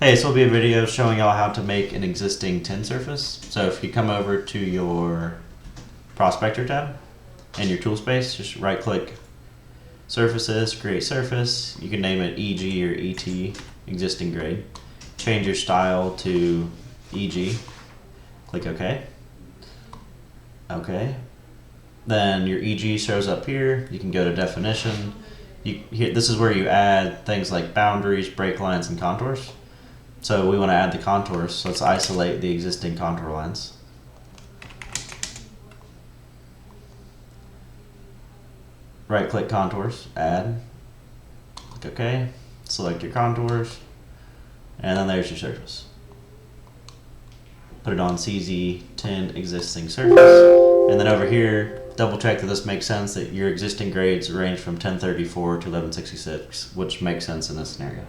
Hey, this will be a video showing y'all how to make an existing tin surface. So if you come over to your Prospector tab in your tool space, just right click Surfaces, Create Surface. You can name it EG or ET, existing grade. Change your style to EG. Click OK. OK. Then your EG shows up here. You can go to Definition. This is where you add things like boundaries, break lines, and contours. So we want to add the contours, so let's isolate the existing contour lines. Right click Contours, Add, click OK, select your contours, and then there's your surface. Put it on CZ10 existing surface, and then over here, double check that this makes sense, that your existing grades range from 1034 to 1166, which makes sense in this scenario.